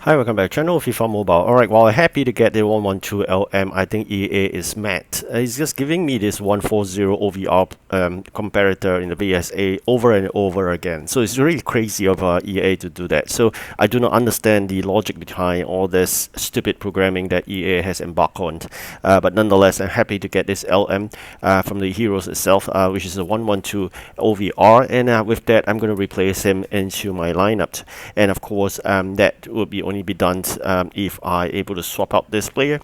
Hi, welcome back to channel FIFA Mobile. Alright, well, happy to get the 112 LM. I think EA is mad. It's just giving me this 140 OVR comparator in the VSA over and over again. So it's really crazy of EA to do that. So I do not understand the logic behind all this stupid programming that EA has embarked on. But nonetheless, I'm happy to get this LM from the Heroes itself, which is a 112 OVR. And with that, I'm going to replace him into my lineup. And of course, that would be only be done if I able to swap out this player.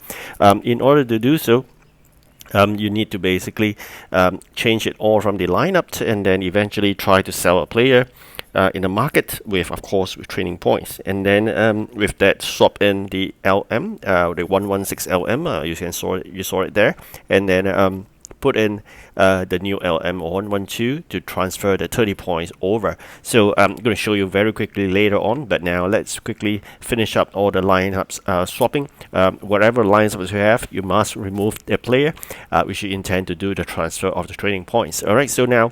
In order to do so, you need to basically change it all from the lineup and then eventually try to sell a player in the market with, of course, with training points. And then with that, swap in the LM, the 116 LM. You saw it there, and then put in the new LM 112 to transfer the 30 points over. So I'm going to show you very quickly later on, but now let's quickly finish up all the lineups swapping. Whatever lineups you have, you must remove the player which you intend to do the transfer of the training points. Alright, so now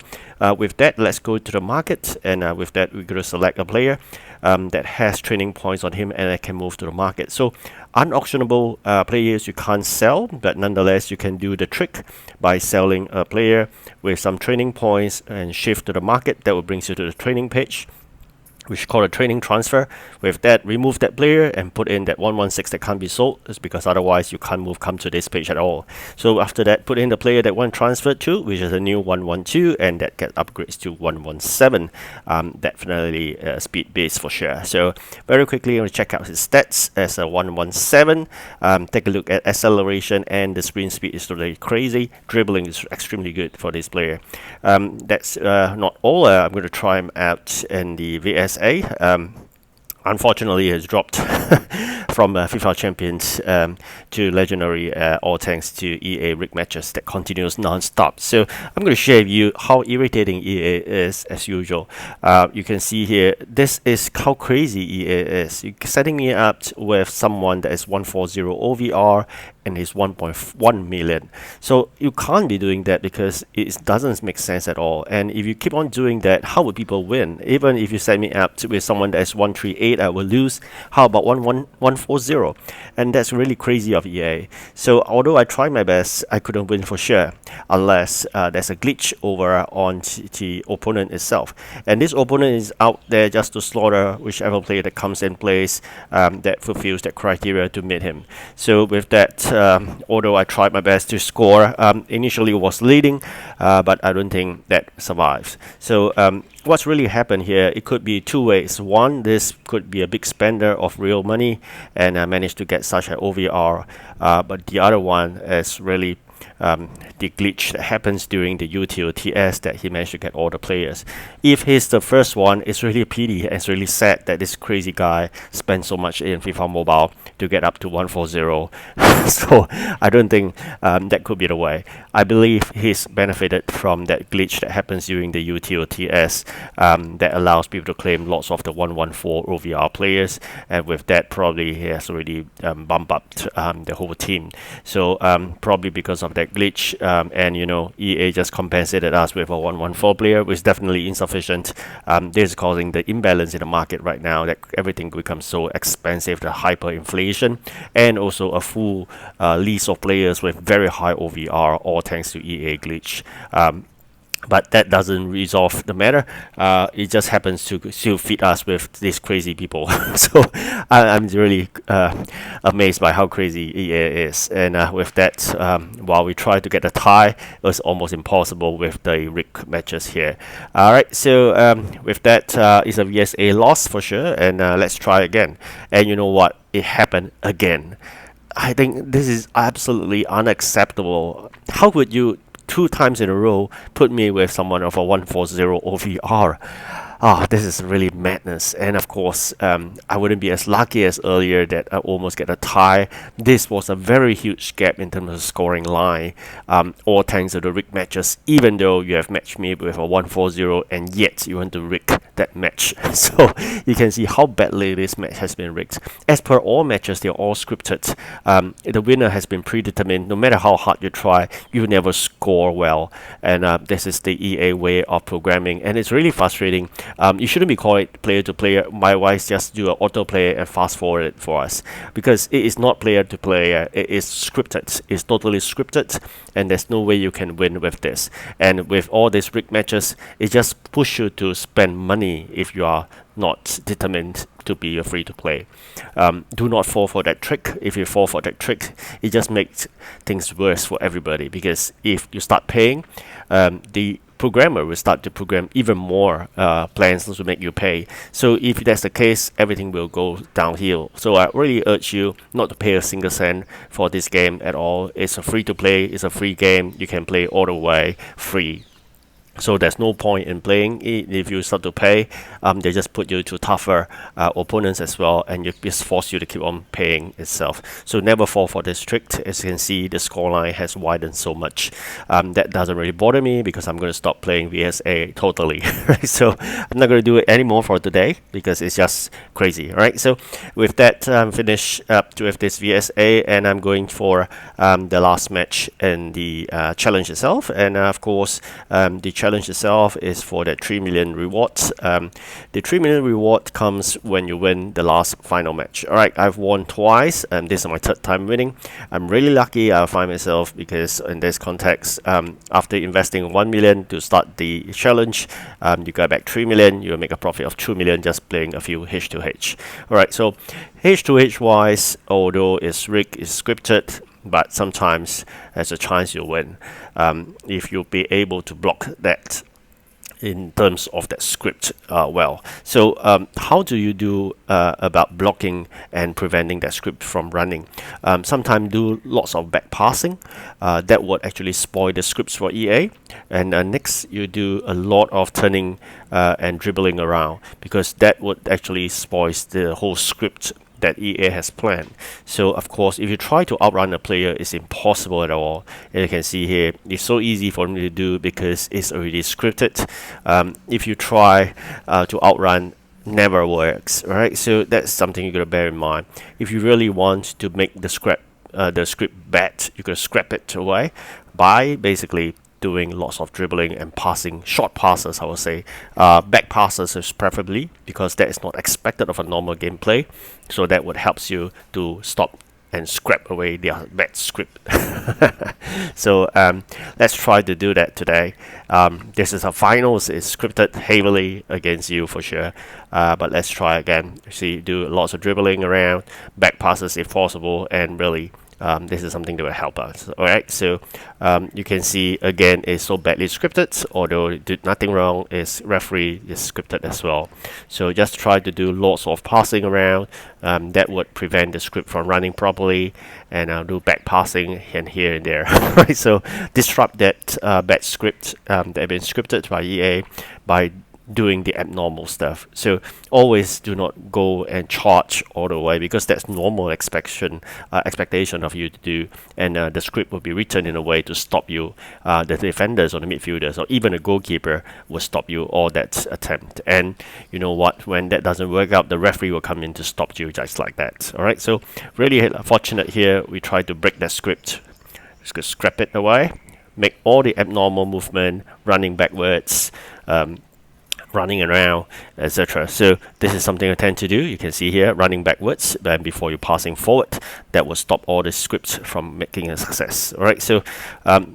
with that, let's go to the market, and with that, we're going to select a player that has training points on him, and I can move to the market. So unauctionable players you can't sell, but nonetheless you can do the trick by selling a player with some training points and shift to the market. That will bring you to the training page, which is called a training transfer. With that, remove that player and put in that 116 that can't be sold. It's because otherwise you can't come to this page at all. So after that, put in the player that one transferred to, which is a new 112, and that gets upgrades to 117. Definitely speed base for sure. So very quickly, I'm going to check out his stats as a 117. Take a look at acceleration, and the sprint speed is totally crazy. Dribbling is extremely good for this player. That's not all. I'm going to try him out in the VSA. Unfortunately, has dropped from FIFA Champions to Legendary, all thanks to EA rig matches that continues non-stop. So I'm going to share with you how irritating EA is as usual. You can see here, this is how crazy EA is. You're setting me up with someone that is 140 OVR and is 1.1 million. So you can't be doing that because it doesn't make sense at all. And if you keep on doing that, how would people win? Even if you set me up with someone that is 138, I will lose. How about 140? And that's really crazy of EA. So although I tried my best, I couldn't win for sure, unless there's a glitch over on the opponent itself. And this opponent is out there just to slaughter whichever player that comes in place that fulfills that criteria to meet him. So with that, although I tried my best to score, initially was leading, but I don't think that survives. So what's really happened here, it could be two ways. One, this could be a big spender of real money and managed to get such an OVR, but the other one is really the glitch that happens during the UTOTS that he managed to get all the players. If he's the first one, it's really a pity and it's really sad that this crazy guy spent so much in FIFA Mobile to get up to 140. So I don't think that could be the way. I believe he's benefited from that glitch that happens during the UTOTS that allows people to claim lots of the 114 OVR players, and with that probably he has already bumped up the whole team. So probably because of that glitch, and EA just compensated us with a 114 player, which is definitely insufficient. This is causing the imbalance in the market right now, that everything becomes so expensive, the hyperinflation, and also a full list of players with very high OVR, all thanks to EA glitch. But that doesn't resolve the matter. It just happens to still feed us with these crazy people. So I'm really amazed by how crazy EA is. And with that, while we try to get a tie, it was almost impossible with the rig matches here. Alright, so with that, it's a VSA loss for sure. And let's try again. And you know what? It happened again. I think this is absolutely unacceptable. How would you 2 times in a row put me with someone of a 140 OVR? This is really madness. And of course, I wouldn't be as lucky as earlier that I almost get a tie. This was a very huge gap in terms of scoring line, all thanks to the rig matches, even though you have matched me with a 140 and yet you want to rig that match. So you can see how badly this match has been rigged. As per all matches, they're all scripted. The winner has been predetermined. No matter how hard you try, you never score well. And this is the EA way of programming, and it's really frustrating. You shouldn't be calling it player to player. My wife just do an autoplay and fast forward it for us, because it is not player to player. It is scripted. It's totally scripted, and there's no way you can win with this. And with all these rig matches, it just push you to spend money if you are not determined to be a free to play. Do not fall for that trick. If you fall for that trick, it just makes things worse for everybody, because if you start paying, the programmer will start to program even more plans to make you pay. So if that's the case, everything will go downhill. So I really urge you not to pay a single cent for this game at all. It's a free to play, it's a free game. You can play all the way free. So there's no point in playing it. If you start to pay, they just put you to tougher opponents as well, and it just force you to keep on paying itself. So never fall for this trick. As you can see, the scoreline has widened so much. That doesn't really bother me, because I'm going to stop playing VSA totally. Right? So I'm not going to do it anymore for today, because it's just crazy. Right? So with that, finish up with this VSA, and I'm going for the last match in the challenge itself. And of course, the challenge itself is for that 3 million rewards. The 3 million reward comes when you win the last final match. Alright, I've won twice, and this is my third time winning. I'm really lucky. I find myself, because in this context, after investing 1 million to start the challenge, you get back 3 million. You'll make a profit of 2 million just playing a few H2H. Alright, so H2H wise, although it's rigged, it's scripted, but sometimes there's a chance you'll win if you'll be able to block that in terms of that script well. So how do you do about blocking and preventing that script from running? Sometimes do lots of back passing. That would actually spoil the scripts for EA. And next, you do a lot of turning and dribbling around, because that would actually spoil the whole script that EA has planned. So of course, if you try to outrun a player, it's impossible at all. And you can see here, it's so easy for me to do because it's already scripted. If you try to outrun, never works. Right? So that's something you gotta bear in mind. If you really want to make the script bad, you gotta scrap it away by basically doing lots of dribbling and passing, short passes, I would say. Back passes is preferably, because that is not expected of a normal gameplay. So that would help you to stop and scrap away their bad script. So let's try to do that today. This is a finals. It's scripted heavily against you for sure. But let's try again. See, do lots of dribbling around, back passes if possible, and really this is something that will help us. Alright, so you can see again it's so badly scripted, although it did nothing wrong. Is referee is scripted as well. So just try to do lots of passing around. That would prevent the script from running properly, and I'll do back passing and here and there. Right, so disrupt that bad script that have been scripted by EA by doing the abnormal stuff. So always do not go and charge all the way, because that's normal expectation of you to do, and the script will be written in a way to stop you. The defenders or the midfielders or even the goalkeeper will stop you all that attempt. And you know what, when that doesn't work out, the referee will come in to stop you just like that. Alright, so really fortunate here. We try to break that script. Just scrap it away, make all the abnormal movement, running backwards, running around, etc. So this is something I tend to do. You can see here, running backwards before you're passing forward. That will stop all the scripts from making a success. All right. So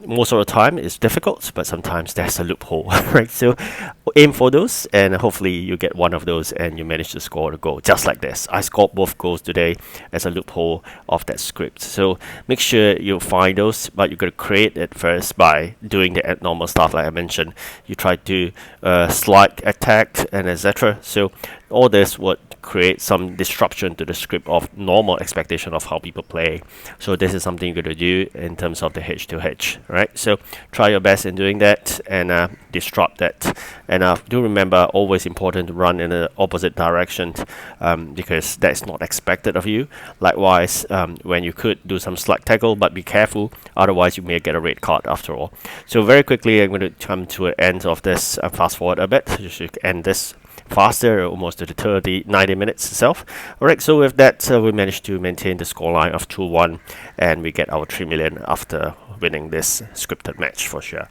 most of the time it's difficult, but sometimes there's a loophole. Right. So aim for those, and hopefully you get one of those and you manage to score the goal, just like this. I scored both goals today as a loophole of that script. So make sure you find those, but you got to create it first by doing the abnormal stuff like I mentioned. You try to slide, attack, and etc. So all this would create some disruption to the script of normal expectation of how people play. So this is something you're going to do in terms of the H2H, right? So try your best in doing that and disrupt that. And do remember, always important to run in the opposite direction because that's not expected of you. Likewise, when you could do some slide tackle, but be careful, otherwise you may get a red card after all. So very quickly, I'm going to come to an end of this. Fast forward a bit, just to end this faster, almost to the 90 minutes itself. Alright, so with that, we managed to maintain the scoreline of 2-1, and we get our 3 million after winning this scripted match for sure.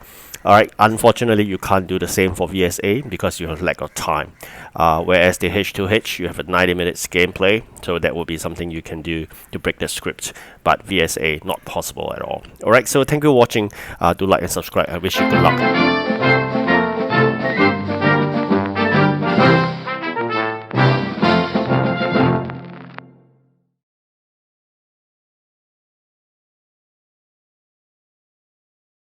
Alright, unfortunately, you can't do the same for VSA because you have lack of time. Whereas the H2H, you have a 90 minutes gameplay, so that will be something you can do to break the script. But VSA, not possible at all. Alright, so thank you for watching. Do like and subscribe. I wish you good luck.